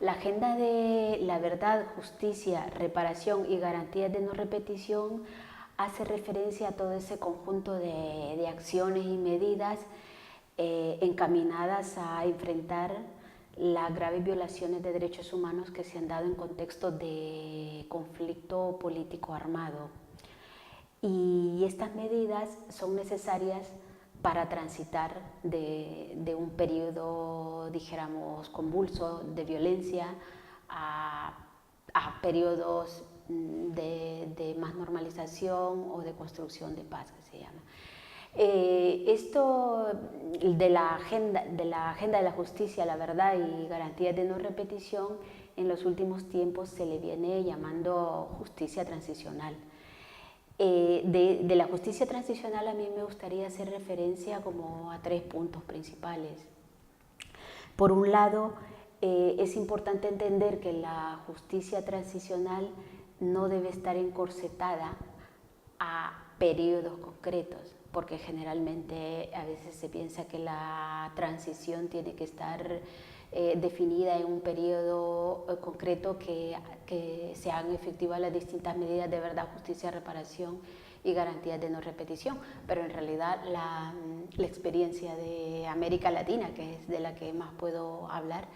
La agenda de la verdad, justicia, reparación y garantías de no repetición hace referencia a todo ese conjunto de acciones y medidas encaminadas a enfrentar las graves violaciones de derechos humanos que se han dado en contextos de conflicto político armado. Y estas medidas son necesarias para transitar de un periodo, dijéramos, convulso de violencia a periodos de más normalización o de construcción de paz, que se llama. Esto de la agenda de la justicia, la verdad y garantías de no repetición, en los últimos tiempos se le viene llamando justicia transicional. De la justicia transicional a mí me gustaría hacer referencia como a 3 puntos principales. Por un lado, es importante entender que la justicia transicional no debe estar encorsetada a periodos concretos, porque generalmente a veces se piensa que la transición tiene que estar definida en un periodo concreto que se hagan efectivas las distintas medidas de verdad, justicia, reparación y garantías de no repetición. Pero en realidad la experiencia de América Latina, que es de la que más puedo hablar,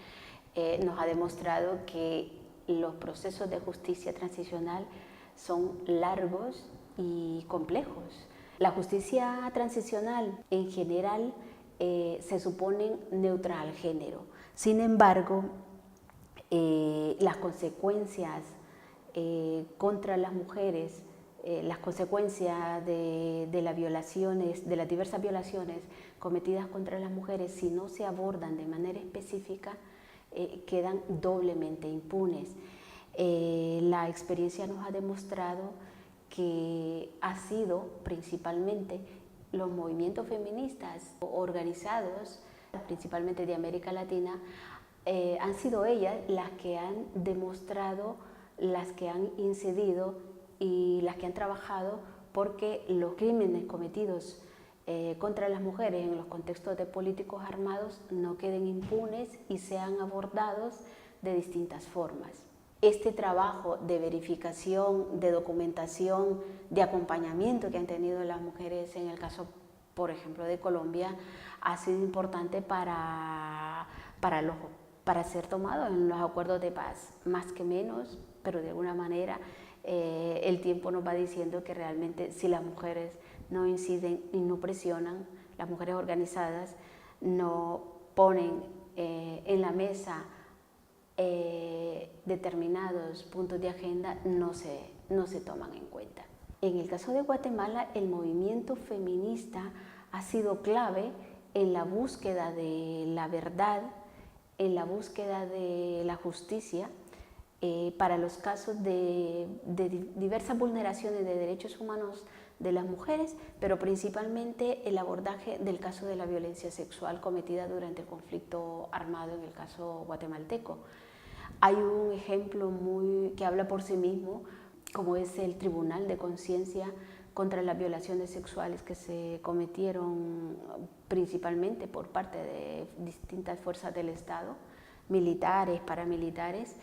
nos ha demostrado que los procesos de justicia transicional son largos y complejos. La justicia transicional en general se supone neutra al género. Sin embargo, las consecuencias contra las mujeres, las consecuencias de las violaciones, de las diversas violaciones cometidas contra las mujeres, si no se abordan de manera específica, quedan doblemente impunes. La experiencia nos ha demostrado que ha sido principalmente los movimientos feministas organizados, principalmente de América Latina, han sido ellas las que han demostrado, las que han incidido y las que han trabajado porque los crímenes cometidos contra las mujeres en los contextos de políticos armados no queden impunes y sean abordados de distintas formas. Este trabajo de verificación, de documentación, de acompañamiento que han tenido las mujeres en el caso, por ejemplo, de Colombia, ha sido importante para ser tomado en los acuerdos de paz, más que menos, pero de alguna manera el tiempo nos va diciendo que realmente si las mujeres no inciden y no presionan, las mujeres organizadas no ponen en la mesa determinados puntos de agenda, no se toman en cuenta. En el caso de Guatemala, el movimiento feminista ha sido clave en la búsqueda de la verdad, en la búsqueda de la justicia para los casos de diversas vulneraciones de derechos humanos de las mujeres, pero principalmente el abordaje del caso de la violencia sexual cometida durante el conflicto armado en el caso guatemalteco. Hay un ejemplo que habla por sí mismo, como es el Tribunal de Conciencia contra las violaciones sexuales que se cometieron principalmente por parte de distintas fuerzas del Estado, militares, paramilitares,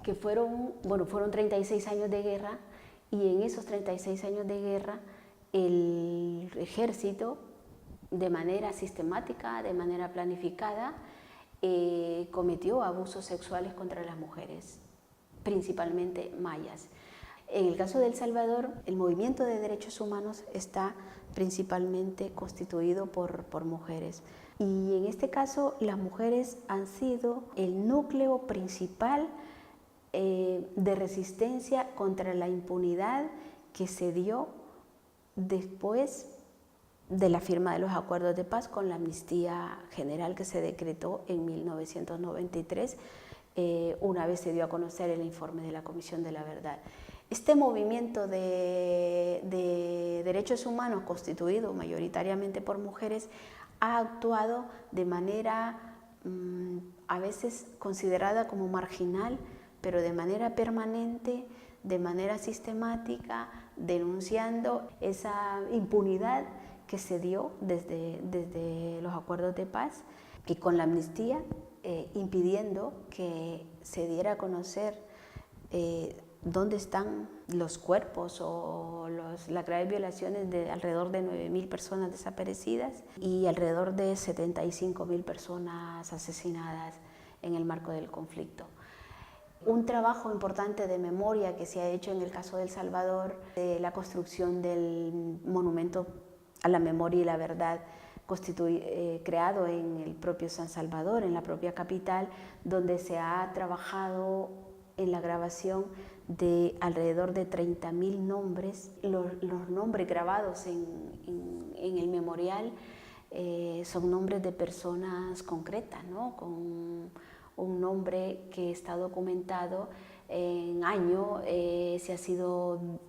que fueron 36 años de guerra, y en esos 36 años de guerra el ejército, de manera sistemática, de manera planificada, cometió abusos sexuales contra las mujeres, principalmente mayas. En el caso de El Salvador, el movimiento de derechos humanos está principalmente constituido por mujeres. Y en este caso, las mujeres han sido el núcleo principal de resistencia contra la impunidad que se dio después de la firma de los acuerdos de paz con la amnistía general que se decretó en 1993, una vez se dio a conocer el informe de la Comisión de la Verdad. Este movimiento de derechos humanos, constituido mayoritariamente por mujeres, ha actuado de manera a veces considerada como marginal, pero de manera permanente, de manera sistemática, denunciando esa impunidad que se dio desde los acuerdos de paz y con la amnistía, impidiendo que se diera a conocer dónde están los cuerpos o las graves violaciones de alrededor de 9.000 personas desaparecidas y alrededor de 75.000 personas asesinadas en el marco del conflicto. Un trabajo importante de memoria que se ha hecho en el caso de El Salvador, la construcción del monumento a la memoria y la verdad creado en el propio San Salvador, en la propia capital, donde se ha trabajado en la grabación de alrededor de 30.000 nombres. Los nombres grabados en el memorial son nombres de personas concretas, ¿no? Con un nombre que está documentado en año, si ha sido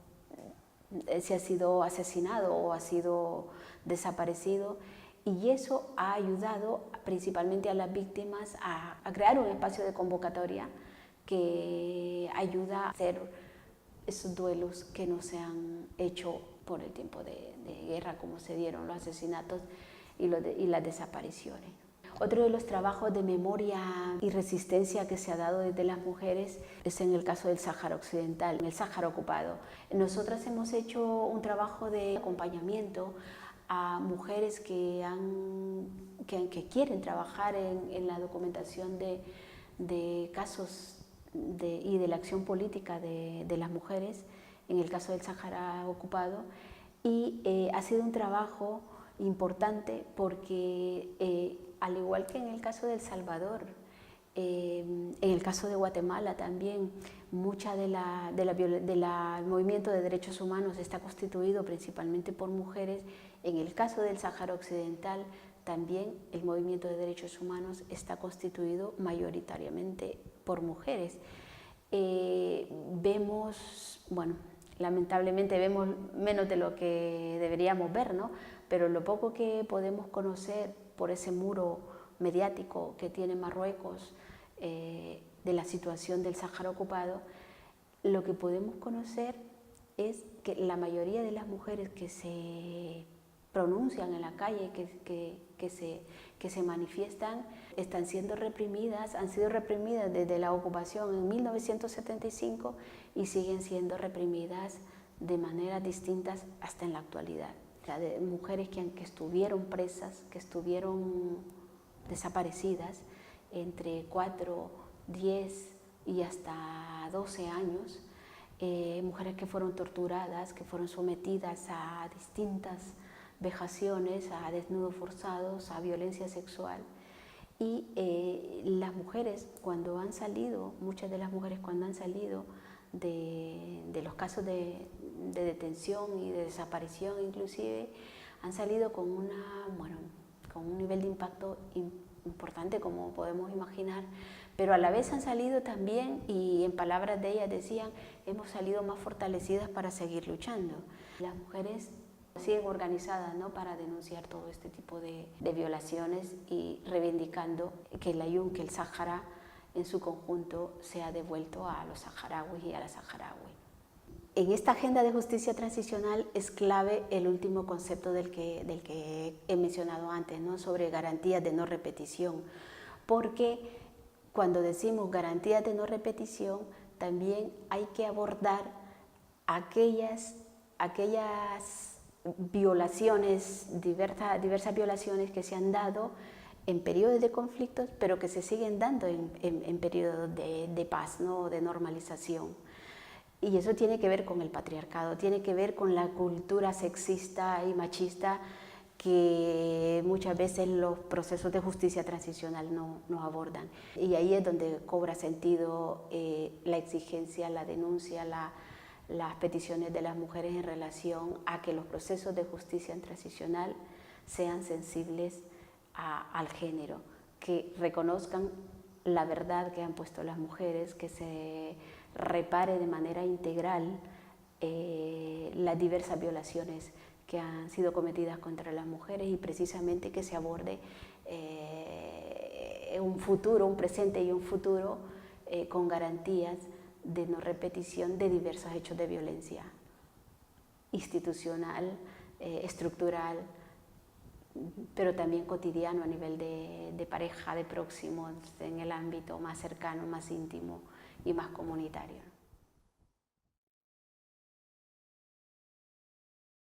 asesinado o ha sido desaparecido, y eso ha ayudado principalmente a las víctimas a crear un espacio de convocatoria que ayuda a hacer esos duelos que no se han hecho por el tiempo de guerra, como se dieron los asesinatos y las desapariciones. Otro de los trabajos de memoria y resistencia que se ha dado desde las mujeres es en el caso del Sáhara Occidental, en el Sáhara ocupado. Nosotras hemos hecho un trabajo de acompañamiento a mujeres que quieren trabajar en la documentación de casos y de la acción política de las mujeres en el caso del Sáhara ocupado, y ha sido un trabajo importante porque al igual que en el caso de El Salvador, en el caso de Guatemala también, mucha del movimiento de derechos humanos está constituido principalmente por mujeres. En el caso del Sáhara Occidental también el movimiento de derechos humanos está constituido mayoritariamente por mujeres. Lamentablemente vemos menos de lo que deberíamos ver, ¿no? Pero lo poco que podemos conocer por ese muro mediático que tiene Marruecos de la situación del Sáhara ocupado, lo que podemos conocer es que la mayoría de las mujeres que se pronuncian en la calle, que se manifiestan, están siendo reprimidas, han sido reprimidas desde la ocupación en 1975 y siguen siendo reprimidas de maneras distintas hasta en la actualidad. O sea, de mujeres que estuvieron presas, que estuvieron desaparecidas entre 4, 10 y hasta 12 años, mujeres que fueron torturadas, que fueron sometidas a distintas vejaciones, a desnudos forzados, a violencia sexual. Y las mujeres cuando han salido, muchas de las mujeres cuando han salido de los casos de detención y de desaparición inclusive, han salido con un nivel de impacto importante, como podemos imaginar, pero a la vez han salido también, y en palabras de ellas decían, hemos salido más fortalecidas para seguir luchando. Las mujeres siguen organizadas, ¿no?, para denunciar todo este tipo de violaciones y reivindicando que el Sáhara en su conjunto sea devuelto a los saharauis y a las saharauis. En esta agenda de justicia transicional es clave el último concepto del que he mencionado antes, ¿no?, sobre garantías de no repetición, porque cuando decimos garantías de no repetición también hay que abordar aquellas violaciones, diversas violaciones que se han dado en periodos de conflictos, pero que se siguen dando en periodos de paz, ¿no?, de normalización. Y eso tiene que ver con el patriarcado, tiene que ver con la cultura sexista y machista que muchas veces los procesos de justicia transicional no abordan. Y ahí es donde cobra sentido la exigencia, la denuncia, las peticiones de las mujeres en relación a que los procesos de justicia transicional sean sensibles al género, que reconozcan la verdad que han puesto las mujeres, que se repare de manera integral las diversas violaciones que han sido cometidas contra las mujeres, y precisamente que se aborde un presente y un futuro con garantías de no repetición de diversos hechos de violencia institucional, estructural, pero también cotidiano a nivel de pareja, de próximos, en el ámbito más cercano, más íntimo y más comunitario.